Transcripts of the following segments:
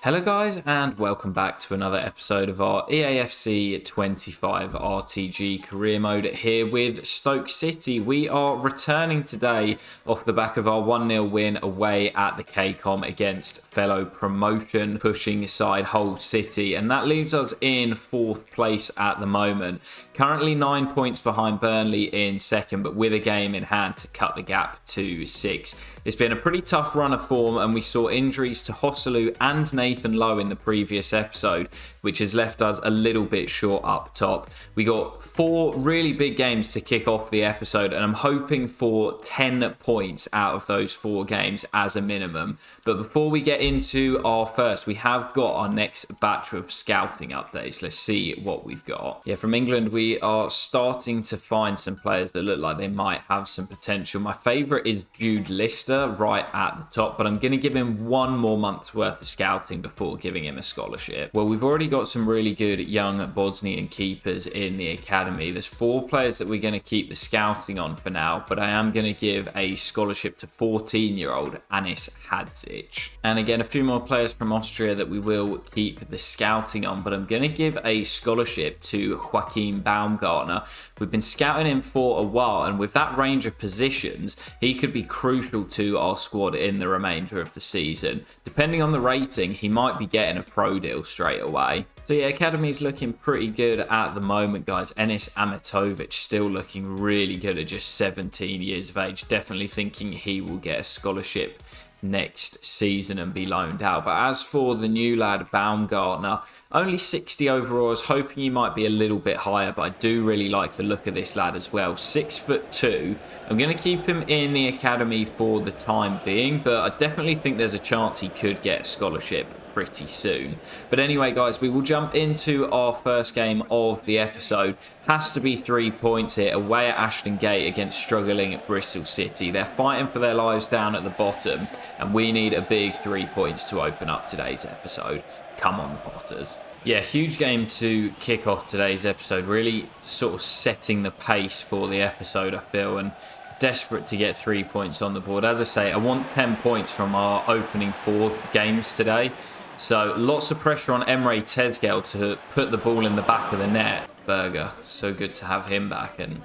Hello guys and welcome back to another episode of our EAFC 25 RTG career mode here with Stoke City. We are returning today off the back of our 1-0 win away at the KCOM against fellow promotion pushing side Hull City, and that leaves us in 4th place at the moment. Currently 9 points behind Burnley in second, but with a game in hand to cut the gap to 6. It's been a pretty tough run of form, and we saw injuries to Hosselu and Nathan Lowe in the previous episode, which has left us a little bit short up top. We got 4 really big games to kick off the episode, and I'm hoping for 10 points out of those 4 games as a minimum. But before we get into our first, we have got our next batch of scouting updates. Let's see what we've got. Yeah, from England, we are starting to find some players that look like they might have some potential. My favourite is Jude Lister right at the top, but I'm going to give him 1 more month's worth of scouting before giving him a scholarship. Well, we've already got some really good young Bosnian keepers in the academy. There's 4 players that we're going to keep the scouting on for now, but I am going to give a scholarship to 14-year-old Anis Hadzic. And again, a few more players from Austria that we will keep the scouting on, but I'm going to give a scholarship to Joachim Baumgartner. We've been scouting him for a while, and with that range of positions, he could be crucial to our squad in the remainder of the season. Depending on the rating, he might be getting a pro deal straight away. So yeah, academy's looking pretty good at the moment, guys. Enis Amatovic still looking really good at just 17 years of age. Definitely thinking he will get a scholarship next season and be loaned out. But as for the new lad Baumgartner, only 60 overall. I was hoping he might be a little bit higher, but I do really like the look of this lad as well. 6'2". I'm going to keep him in the academy for the time being, but I definitely think there's a chance he could get a scholarship pretty soon. But anyway, guys, we will jump into our first game of the episode. Has to be 3 points here, away at Ashton Gate against struggling at Bristol City. They're fighting for their lives down at the bottom, and we need a big 3 points to open up today's episode. Come on, the Potters. Yeah, huge game to kick off today's episode. Really sort of setting the pace for the episode, I feel, and desperate to get 3 points on the board. As I say, I want 10 points from our opening 4 games today. So lots of pressure on Emre Tezgel to put the ball in the back of the net. Berger, so good to have him back, and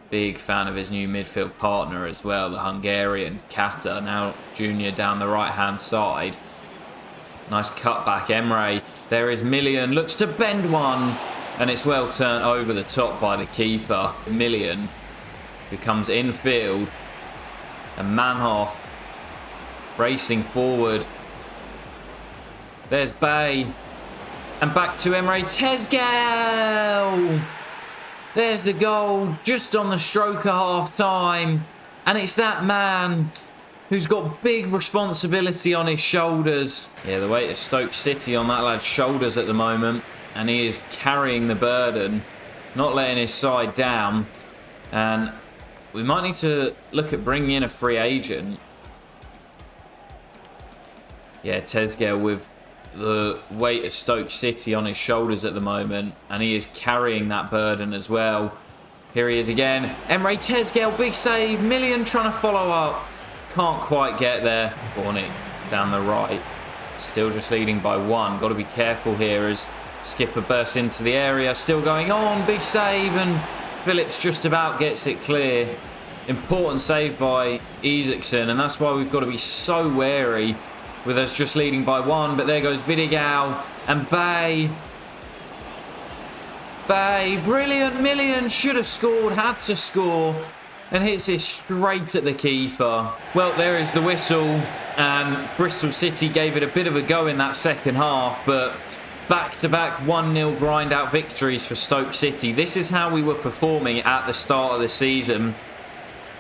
big fan of his new midfield partner as well, the Hungarian Kata, now junior down the right-hand side. Nice cutback, Emre. There is Million, looks to bend one, and it's well turned over the top by the keeper. Million becomes infield, and Manhoff racing forward. There's Bay, and back to Emre Tezgel. There's the goal, just on the stroke of half-time, and it's that man who's got big responsibility on his shoulders. Yeah, the weight of Stoke City on that lad's shoulders at the moment, and he is carrying the burden, not letting his side down. And we might need to look at bringing in a free agent. Yeah, Tezgel with the weight of Stoke City on his shoulders at the moment, and he is carrying that burden as well. Here he is again. Emre Tezgel, big save. Million trying to follow up. Can't quite get there. Bornick down the right. Still just leading by 1. Got to be careful here as Skipper bursts into the area. Still going on. Big save, and Phillips just about gets it clear. Important save by Isaacson, and that's why we've got to be so wary with us just leading by 1. But there goes Vidigal and Bay. Bay, brilliant. Million should have scored, had to score, and hits it straight at the keeper. Well, there is the whistle, and Bristol City gave it a bit of a go in that second half, but back-to-back 1-0 grind-out victories for Stoke City. This is how we were performing at the start of the season,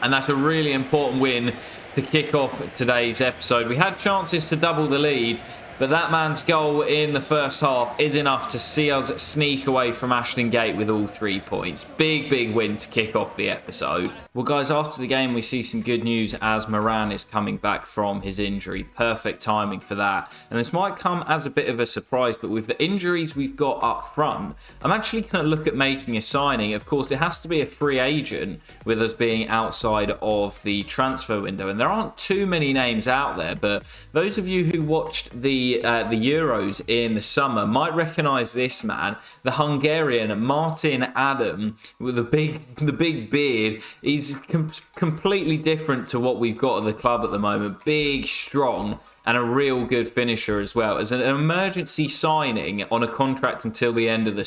and that's a really important win to kick off today's episode. We had chances to double the lead, but that man's goal in the first half is enough to see us sneak away from Ashton Gate with all 3 points. Big win to kick off the episode. Well, guys, after the game, we see some good news as Moran is coming back from his injury. Perfect timing for that. And this might come as a bit of a surprise, but with the injuries we've got up front, I'm actually going to look at making a signing. Of course, it has to be a free agent with us being outside of the transfer window. And there aren't too many names out there, but those of you who watched the the Euros in the summer might recognise this man, the Hungarian Martin Adam with the big beard. He's completely different to what we've got at the club at the moment. Big, strong, and a real good finisher as well. As an emergency signing on a contract until the end of the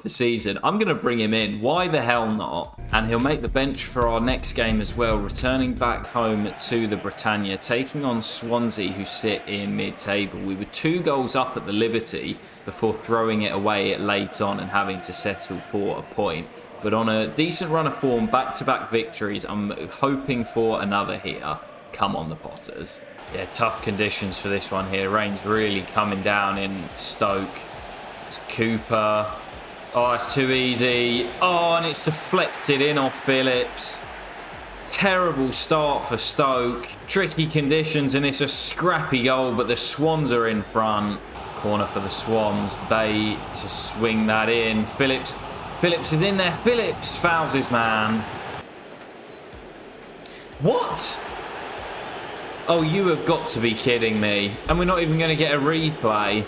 season, I'm going to bring him in. Why the hell not? And he'll make the bench for our next game as well, returning back home to the Britannia, taking on Swansea, who sit in mid-table. We were 2 goals up at the Liberty before throwing it away late on and having to settle for a point. But on a decent run of form, back-to-back victories, I'm hoping for another here. Come on, the Potters. Yeah, tough conditions for this one here. Rain's really coming down in Stoke. It's Cooper. Oh, it's too easy. Oh, and it's deflected in off Phillips. Terrible start for Stoke. Tricky conditions, and it's a scrappy goal, but the Swans are in front. Corner for the Swans. Bay to swing that in. Phillips is in there. Phillips fouls his man. What? Oh, you have got to be kidding me. And we're not even going to get a replay.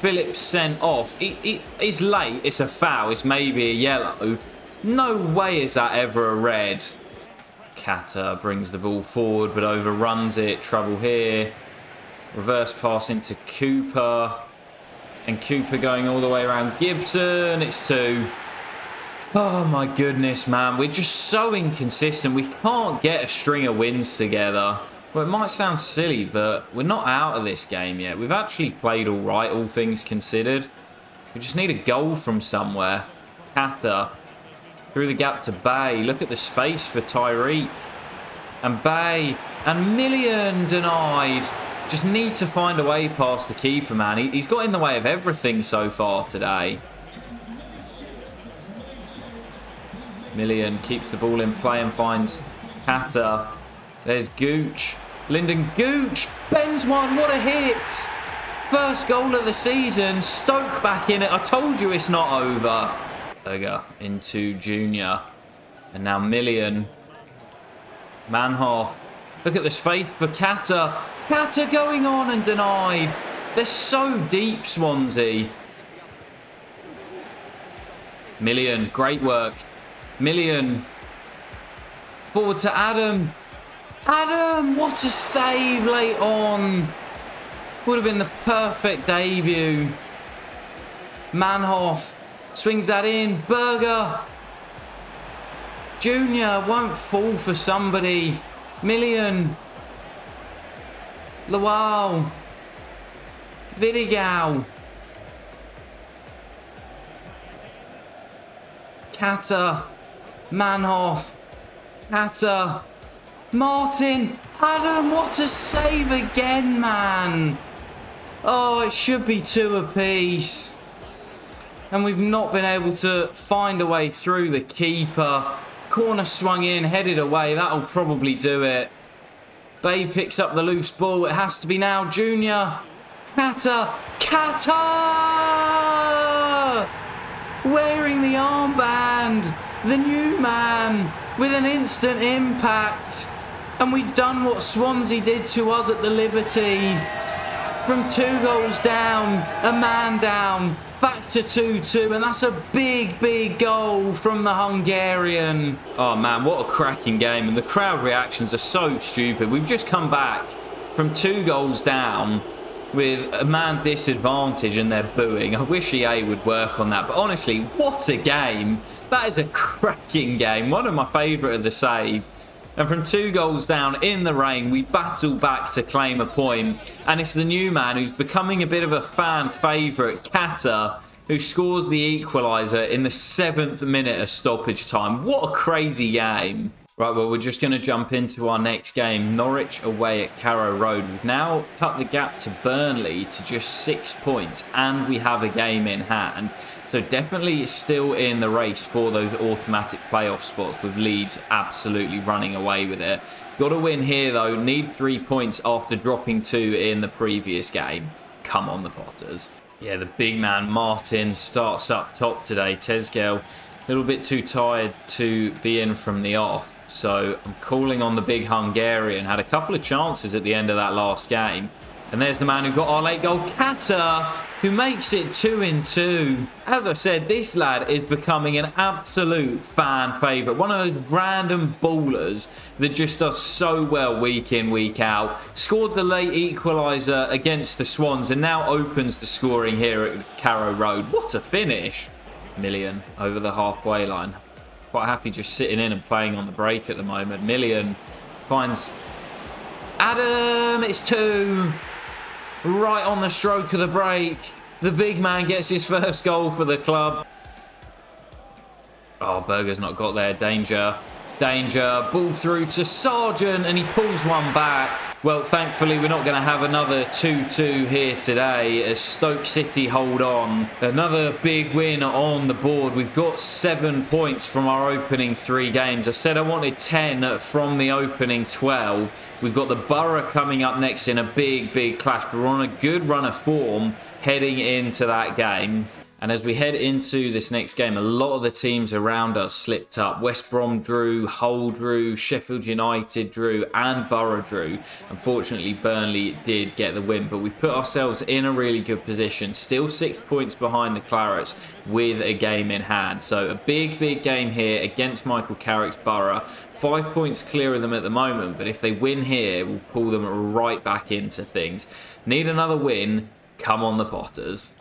Phillips sent off. It's late. It's a foul. It's maybe a yellow. No way is that ever a red. Kata brings the ball forward but overruns it. Trouble here. Reverse pass into Cooper. And Cooper going all the way around Gibson. It's 2. Oh my goodness, man. We're just so inconsistent. We can't get a string of wins together. Well, it might sound silly, but we're not out of this game yet. We've actually played all right, all things considered. We just need a goal from somewhere. Kata through the gap to Bay. Look at the space for Tyreek. And Bay. And Million denied. Just need to find a way past the keeper, man. He's got in the way of everything so far today. Million keeps the ball in play and finds Kata. There's Gooch. Lyndon Gooch bends one. What a hit. First goal of the season. Stoke back in it. I told you it's not over. Berger into Junior. And now Million. Manhoff. Look at the space for Kata. Kata going on and denied. They're so deep, Swansea. Million. Great work. Million. Forward to Adam. Adam, what a save late on. Would have been the perfect debut. Manhoff swings that in. Berger. Junior won't fall for somebody. Million. Lawal. Vidigal. Kata. Manhoff. Kata. Martin. Adam, what a save again, man. Oh, it should be 2 apiece. And we've not been able to find a way through the keeper. Corner swung in, headed away. That'll probably do it. Bay picks up the loose ball. It has to be now. Junior. Kata. Kata! Wearing the armband. The new man with an instant impact. And we've done what Swansea did to us at the Liberty. From 2 goals down, a man down, back to 2-2. And that's a big goal from the Hungarian. Oh man, what a cracking game. And the crowd reactions are so stupid. We've just come back from 2 goals down with a man disadvantage and they're booing. I wish EA would work on that. But honestly, what a game. That is a cracking game. One of my favourite of the save. And from 2 goals down in the rain, we battle back to claim a point. And it's the new man who's becoming a bit of a fan favourite, Kata, who scores the equaliser in the 7th minute of stoppage time. What a crazy game. Right, well, we're just going to jump into our next game. Norwich away at Carrow Road. We've now cut the gap to Burnley to just 6 points, and we have a game in hand. So definitely still in the race for those automatic playoff spots, with Leeds absolutely running away with it. Got to win here, though. Need 3 points after dropping 2 in the previous game. Come on, the Potters. Yeah, the big man, Martin, starts up top today. Tezgel, a little bit too tired to be in from the off. So I'm calling on the big Hungarian. Had a couple of chances at the end of that last game. And there's the man who got our late goal, Kata, who makes it 2-2. As I said, this lad is becoming an absolute fan favourite. One of those random ballers that just does so well week in, week out. Scored the late equaliser against the Swans and now opens the scoring here at Carrow Road. What a finish. Million over the halfway line. Quite happy just sitting in and playing on the break at the moment. Million finds Adam. It's 2. Right on the stroke of the break. The big man gets his first goal for the club. Oh, Berger's not got there. Danger. Danger. Ball through to Sargent and he pulls one back. Well, thankfully, we're not going to have another 2-2 here today as Stoke City hold on. Another big win on the board. We've got 7 points from our opening 3 games. I said I wanted 10 from the opening 12. We've got the Borough coming up next in a big clash. But we're on a good run of form heading into that game. And as we head into this next game, a lot of the teams around us slipped up. West Brom drew, Hull drew, Sheffield United drew, and Borough drew. Unfortunately, Burnley did get the win, but we've put ourselves in a really good position. Still 6 points behind the Clarets with a game in hand. So a big game here against Michael Carrick's Borough. 5 points clear of them at the moment, but if they win here, we'll pull them right back into things. Need another win. Come on, the Potters.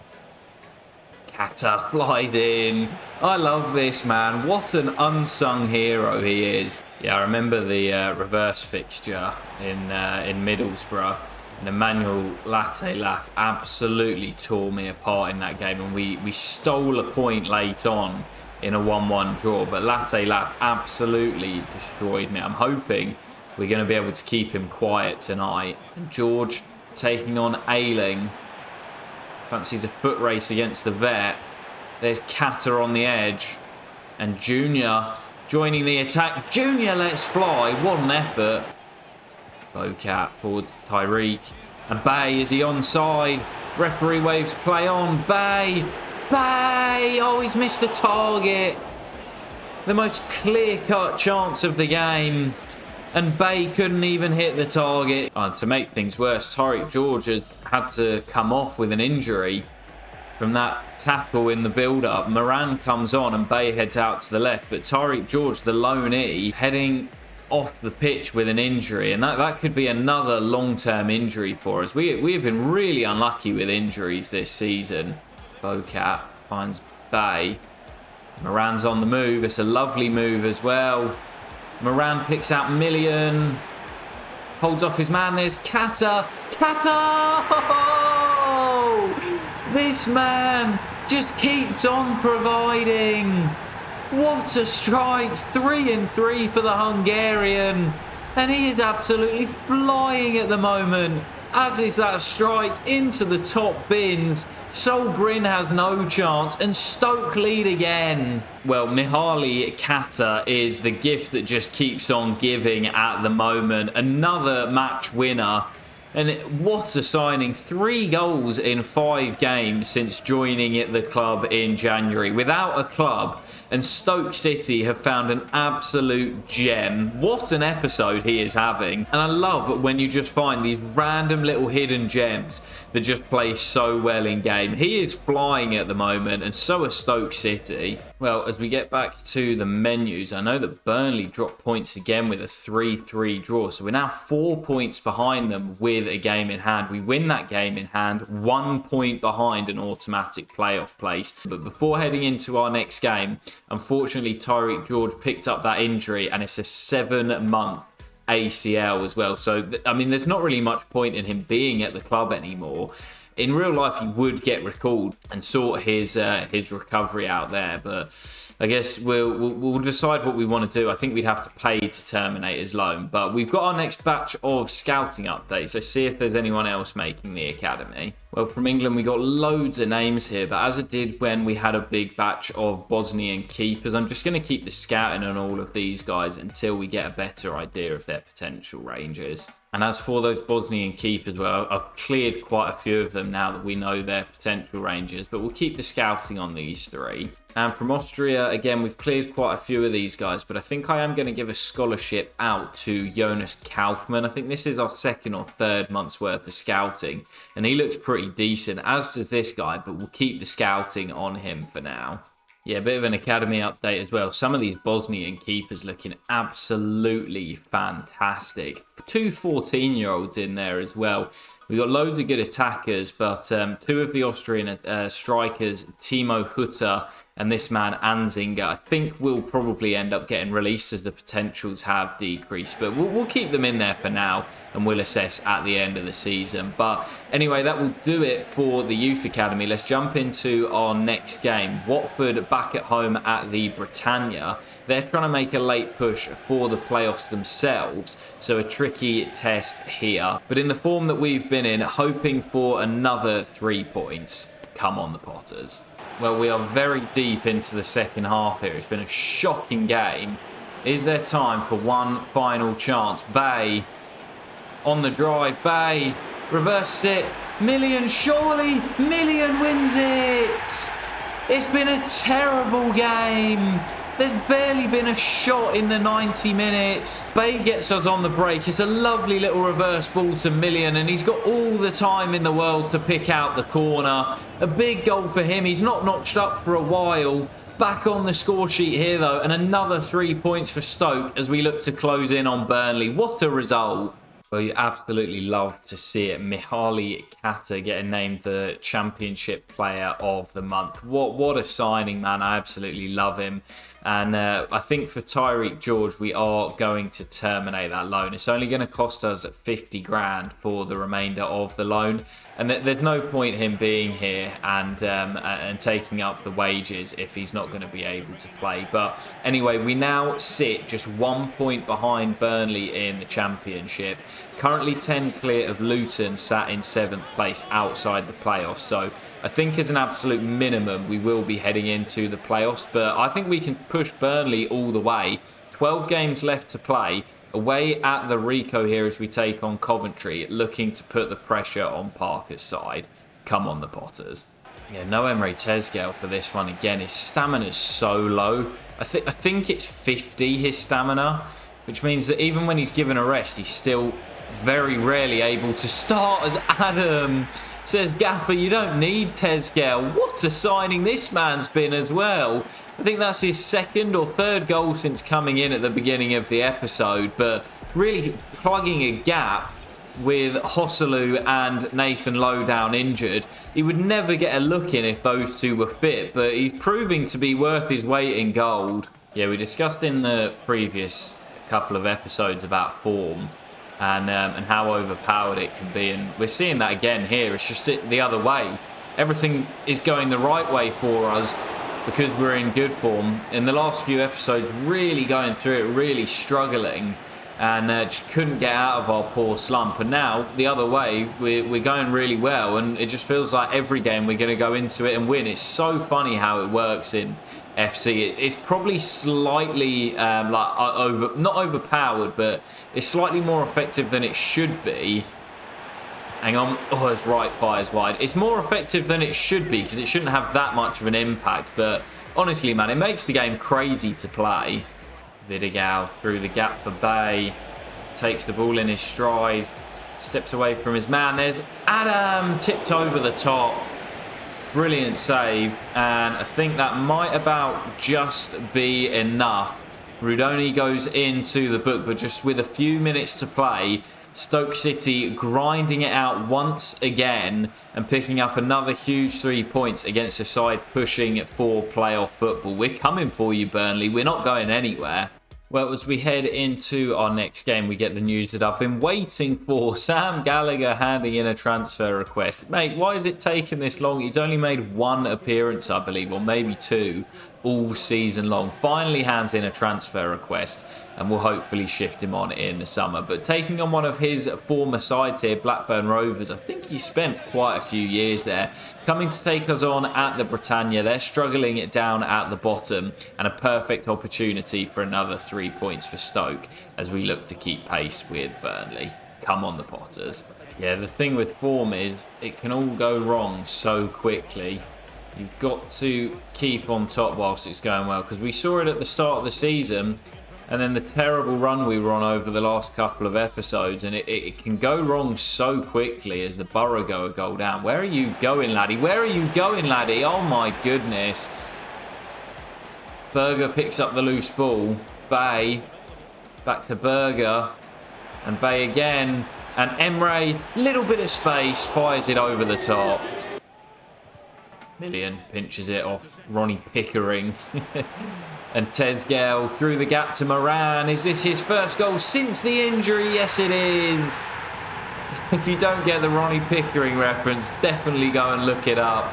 Kata flies in. I love this man. What an unsung hero he is. Yeah, I remember the reverse fixture in Middlesbrough. And Emmanuel Latte-Lath absolutely tore me apart in that game. And we stole a point late on in a 1-1 draw. But Latte-Lath absolutely destroyed me. I'm hoping we're going to be able to keep him quiet tonight. And George taking on Ayling. Fancies a foot race against the vet. There's Kata on the edge. And Junior joining the attack. Junior lets fly. What an effort. Bocat forward to Tyreek. And Bay, is he onside? Referee waves play on. Bay. Bay. Oh, he's missed the target. The most clear-cut chance of the game. And Bay couldn't even hit the target. And to make things worse, Tyreek George has had to come off with an injury from that tackle in the build-up. Moran comes on and Bay heads out to the left. But Tyreek George, the loanee, heading off the pitch with an injury. And that could be another long-term injury for us. We have been really unlucky with injuries this season. Bocat finds Bay. Moran's on the move. It's a lovely move as well. Moran picks out Million. Holds off his man. There's Kata. Kata! Oh! This man just keeps on providing. What a strike. 3-3 for the Hungarian. And he is absolutely flying at the moment. As is that strike into the top bins. Sol Bryn has no chance and Stoke lead again. Well, Mihaly Kata is the gift that just keeps on giving at the moment. Another match winner. And what a signing. 3 goals in 5 games since joining at the club in January. Without a club, and Stoke City have found an absolute gem. What an episode he is having. And I love when you just find these random little hidden gems that just play so well in game. He is flying at the moment, and so is Stoke City. Well, as we get back to the menus, I know that Burnley dropped points again with a 3-3 draw. So we're now 4 points behind them with a game in hand. We win that game in hand, 1 point behind an automatic playoff place. But before heading into our next game, unfortunately, Tyreek George picked up that injury and it's a 7-month ACL as well. So, I mean, there's not really much point in him being at the club anymore. In real life, he would get recalled and sort his recovery out there. But I guess we'll decide what we want to do. I think we'd have to pay to terminate his loan. But we've got our next batch of scouting updates. Let's see if there's anyone else making the academy. Well, from England, we got loads of names here. But as I did when we had a big batch of Bosnian keepers, I'm just going to keep the scouting on all of these guys until we get a better idea of their potential ranges. And as for those Bosnian keepers, well, I've cleared quite a few of them now that we know their potential ranges. But we'll keep the scouting on these 3. And from Austria, again, we've cleared quite a few of these guys, but I think I am going to give a scholarship out to Jonas Kaufmann. I think this is our second or third month's worth of scouting, and he looks pretty decent, as does this guy, but we'll keep the scouting on him for now. Yeah, a bit of an academy update as well. Some of these Bosnian keepers looking absolutely fantastic. 2 14-year-olds in there as well. We've got loads of good attackers, but 2 of the Austrian strikers, Timo Hutter and this man Anzinger, I think will probably end up getting released as the potentials have decreased. But we'll keep them in there for now, and we'll assess at the end of the season. But anyway, that will do it for the Youth Academy. Let's jump into our next game. Watford back at home at the Britannia. They're trying to make a late push for the playoffs themselves, so a tricky test here. But in the form that we've been in, hoping for another 3 points. Come on, the Potters. Well, we are very deep into the second half here. It's been a shocking game. Is there time for one final chance? Bay on the drive. Bay reverse it. Million, surely. Million wins it. It's been a terrible game. There's barely been a shot in the 90 minutes. Bay gets us on the break. It's a lovely little reverse ball to Million, and he's got all the time in the world to pick out the corner. A big goal for him. He's not notched up for a while. Back on the score sheet here, though, and another 3 points for Stoke as we look to close in on Burnley. What a result. Well, you absolutely love to see it. Mihaly Kata getting named the Championship Player of the Month. What a signing, man. I absolutely love him. And I think for Tyreek George, we are going to terminate that loan. It's only going to cost us 50 grand for the remainder of the loan. And there's no point him being here and taking up the wages if he's not going to be able to play. But anyway, we now sit just 1 point behind Burnley in the Championship. Currently 10 clear of Luton, sat in 7th place outside the playoffs. So I think as an absolute minimum, we will be heading into the playoffs. But I think we can push Burnley all the way. 12 games left to play. Away at the Rico here as we take on Coventry, looking to put the pressure on Parker's side. Come on, the Potters. Yeah, no Emre Tezgel for this one again. His stamina's so low. I think it's 50, his stamina, which means that even when he's given a rest, he's still very rarely able to start as Adam. Says Gaffer, you don't need Tezgel. What a signing this man's been as well. I think that's his 2nd or 3rd goal since coming in at the beginning of the episode, but really plugging a gap with Hosselu and Nathan Lowdown injured. He would never get a look in if those two were fit, but he's proving to be worth his weight in gold. Yeah, we discussed in the previous couple of episodes about form and how overpowered it can be, and we're seeing that again here. It's just the other way. Everything is going the right way for us because we're in good form. In the last few episodes, really going through it, really struggling, and just couldn't get out of our poor slump. And now, the other way, we're going really well, and it just feels like every game we're going to go into it and win. It's so funny how it works in FC. It's probably slightly not overpowered, but it's slightly more effective than it should be. Hang on. Oh, his right fires wide. It's more effective than it should be because it shouldn't have that much of an impact. But honestly, man, it makes the game crazy to play. Vidigal through the gap for Bay. Takes the ball in his stride. Steps away from his man. There's Adam. Tipped over the top. Brilliant save. And I think that might about just be enough. Rudoni goes into the book, but just with a few minutes to play, Stoke City grinding it out once again and picking up another huge 3 points against a side pushing for playoff football. We're coming for you, Burnley. We're not going anywhere. Well, as we head into our next game, we get the news that I've been waiting for. Sam Gallagher handing in a transfer request. Mate, why is it taking this long? He's only made 1 appearance, I believe, or maybe 2 all season long. Finally hands in a transfer request, and we'll hopefully shift him on in the summer. But taking on one of his former sides here, Blackburn Rovers, I think he spent quite a few years there. Coming to take us on at the Britannia. They're struggling it down at the bottom, and a perfect opportunity for another 3 points for Stoke as we look to keep pace with Burnley. Come on, the Potters. Yeah, the thing with form is it can all go wrong so quickly. You've got to keep on top whilst it's going well, because we saw it at the start of the season, and then the terrible run we were on over the last couple of episodes, and it can go wrong so quickly as the Borough go a goal down. Where are you going, laddie? Where are you going, laddie? Oh my goodness. Berger picks up the loose ball. Bay, back to Berger, and Bay again, and Emre, little bit of space, fires it over the top. Million pinches it off Ronnie Pickering. And Tezgale through the gap to Moran. Is this his first goal since the injury? Yes, it is. If you don't get the Ronnie Pickering reference, definitely go and look it up.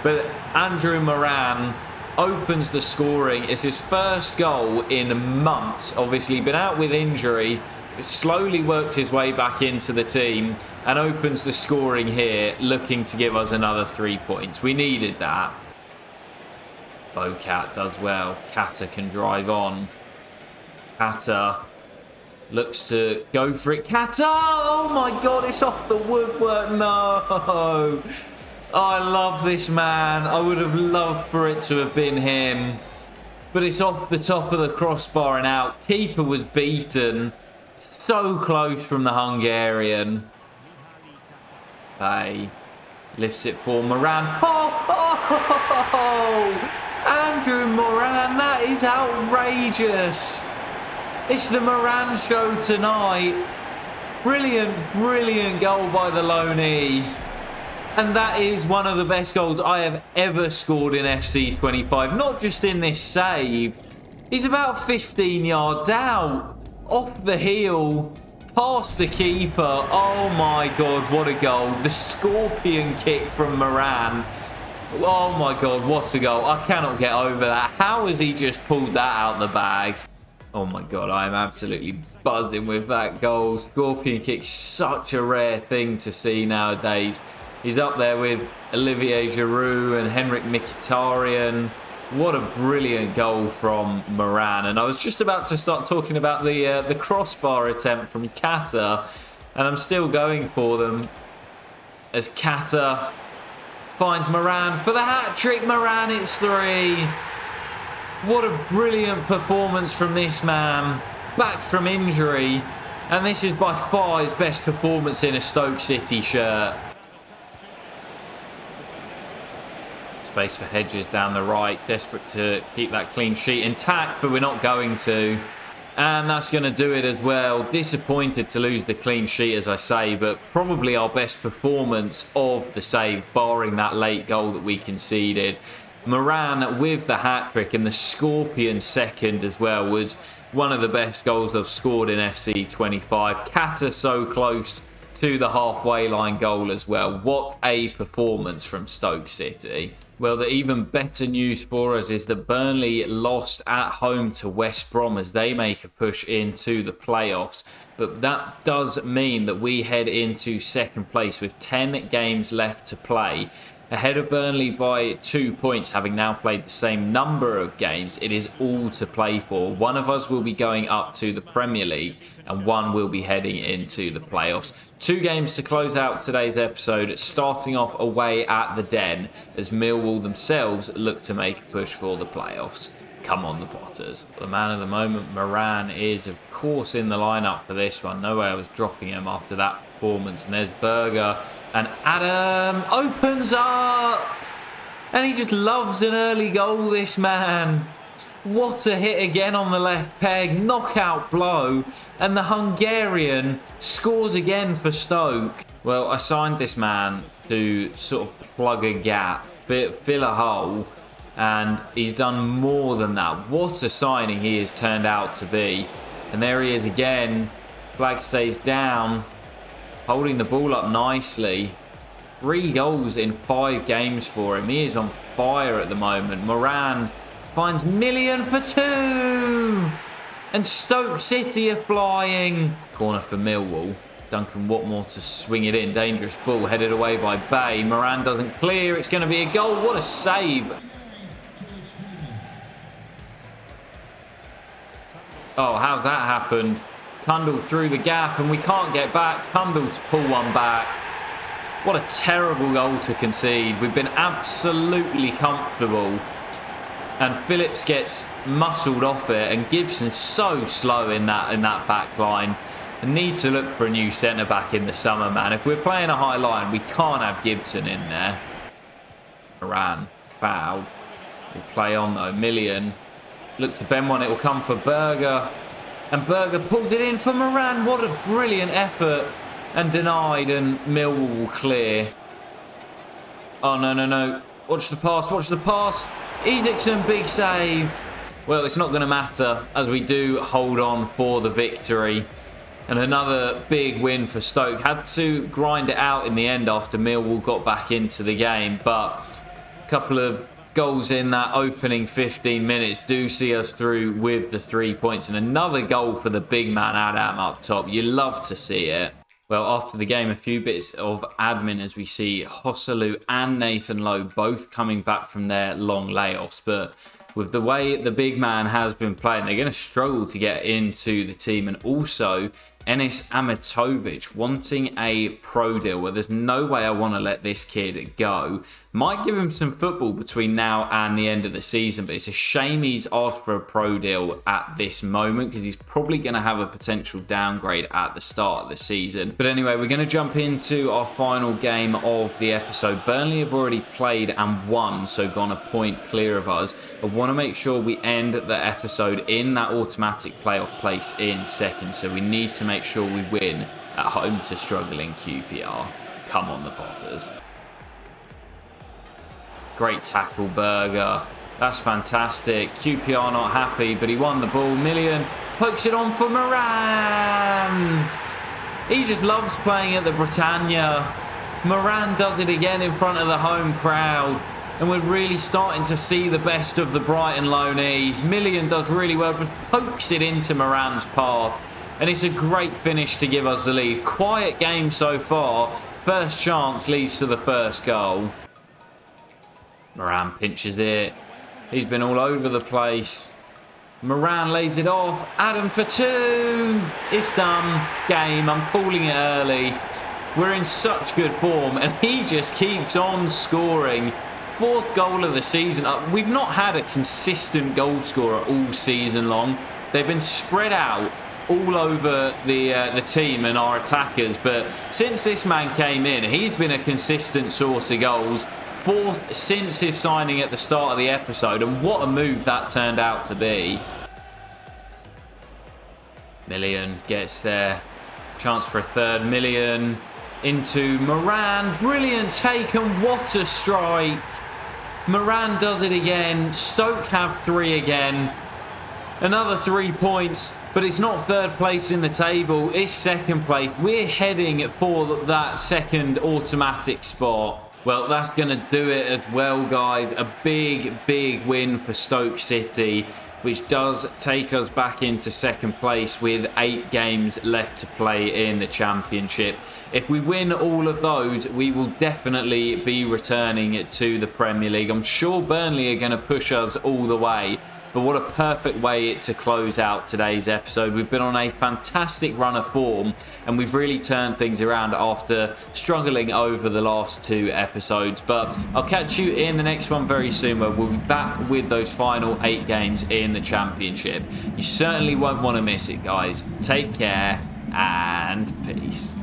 But Andrew Moran opens the scoring. It's his first goal in months. Obviously, been out with injury. Slowly worked his way back into the team and opens the scoring here, looking to give us another 3 points. We needed that. Bocat does well. Kata can drive on. Kata looks to go for it. Kata! Oh my god, it's off the woodwork. No! Oh, I love this man. I would have loved for it to have been him. But it's off the top of the crossbar and out. Keeper was beaten. So close from the Hungarian. Bay lifts it for Moran. Oh! Andrew Moran, that is outrageous. It's the Moran show tonight. Brilliant, brilliant goal by the loanee. And that is one of the best goals I have ever scored in FC 25. Not just in this save. He's about 15 yards out. Off the heel, past the keeper. Oh my god, what a goal. The scorpion kick from Moran. Oh my god, what a goal. I cannot get over that. How has he just pulled that out the bag? Oh my god, I am absolutely buzzing with that goal. Scorpion kick, such a rare thing to see nowadays. He's up there with Olivier Giroud and Henrik Mkhitaryan. What a brilliant goal from Moran. And I was just about to start talking about the crossbar attempt from Kata, and I'm still going for them as Kata finds Moran for the hat-trick. Moran, it's 3. What a brilliant performance from this man. Back from injury, and this is by far his best performance in a Stoke City shirt. Space for Hedges down the right, desperate to keep that clean sheet intact, but we're not going to. And that's going to do it as well. Disappointed to lose the clean sheet, as I say, but probably our best performance of the save, barring that late goal that we conceded. Moran with the hat-trick, and the Scorpion second as well was one of the best goals I've scored in FC 25. Kata so close to the halfway line goal as well. What a performance from Stoke City. Well, the even better news for us is that Burnley lost at home to West Brom as they make a push into the playoffs. But that does mean that we head into second place with 10 games left to play. Ahead of Burnley by 2 points, having now played the same number of games. It is all to play for. One of us will be going up to the Premier League and one will be heading into the playoffs. 2 games to close out today's episode, starting off away at the Den as Millwall themselves look to make a push for the playoffs. Come on, the Potters. The man of the moment, Moran, is of course in the lineup for this one. No way I was dropping him after that performance. And there's Berger, and Adam opens up, and he just loves an early goal, this man. What a hit again on the left peg, knockout blow, and the Hungarian scores again for Stoke. Well, I signed this man to sort of plug a gap, fill a hole, and he's done more than that. What a signing he has turned out to be. And there he is again. Flag stays down, holding the ball up nicely. 3 goals in 5 games for him. He is on fire at the moment. Moran finds Million for 2. And Stoke City are flying. Corner for Millwall. Duncan Watmore to swing it in. Dangerous ball headed away by Bay. Moran doesn't clear. It's going to be a goal. What a save. Oh, how's that happened? Kundal through the gap and we can't get back. Kundal to pull one back. What a terrible goal to concede. We've been absolutely comfortable. And Phillips gets muscled off it, and Gibson's so slow in that back line. I need to look for a new centre-back in the summer, man. If we're playing a high line, we can't have Gibson in there. Moran, fouled. We'll play on though. Million. Look to bend one, it will come for Berger. And Berger pulls it in for Moran. What a brilliant effort. And denied, and Millwall will clear. Oh, no. Watch the pass, watch the pass. Edixon, big save. Well, it's not going to matter as we do hold on for the victory. And another big win for Stoke. Had to grind it out in the end after Millwall got back into the game. But a couple of goals in that opening 15 minutes do see us through with the 3 points. And another goal for the big man Adam up top. You love to see it. Well, after the game, a few bits of admin as we see Hosselu and Nathan Lowe both coming back from their long layoffs. But with the way the big man has been playing, they're going to struggle to get into the team. And also, Enis Amatovic wanting a pro deal. Well, there's no way I want to let this kid go. Might give him some football between now and the end of the season, but it's a shame he's asked for a pro deal at this moment because he's probably going to have a potential downgrade at the start of the season. But anyway, we're going to jump into our final game of the episode. Burnley have already played and won, so gone a point clear of us. I want to make sure we end the episode in that automatic playoff place in second, so we need to make sure we win at home to struggling QPR. Come on, the Potters. Great tackle, Berger. That's fantastic. QPR not happy, but he won the ball. Million pokes it on for Moran. He just loves playing at the Britannia. Moran does it again in front of the home crowd. And we're really starting to see the best of the Brighton loanee. Million does really well, just pokes it into Moran's path. And it's a great finish to give us the lead. Quiet game so far. First chance leads to the first goal. Moran pinches it. He's been all over the place. Moran lays it off. Adam for two. It's done. Game. I'm calling it early. We're in such good form. And he just keeps on scoring. Fourth goal of the season. We've not had a consistent goal scorer all season long. They've been spread out all over the team and our attackers. But since this man came in, he's been a consistent source of goals. Fourth since his signing at the start of the episode, and what a move that turned out to be. Million gets there. Chance for a third. Million into Moran. Brilliant take, and what a strike. Moran does it again. Stoke have three again. Another 3 points, but it's not third place in the table. It's second place. We're heading for that second automatic spot. Well, that's going to do it as well, guys. A big win for Stoke City, which does take us back into second place with 8 games left to play in the Championship. If we win all of those, we will definitely be returning to the Premier League. I'm sure Burnley are going to push us all the way. But what a perfect way to close out today's episode. We've been on a fantastic run of form, and we've really turned things around after struggling over the last 2 episodes. But I'll catch you in the next one very soon, where we'll be back with those final 8 games in the Championship. You certainly won't want to miss it, guys. Take care and peace.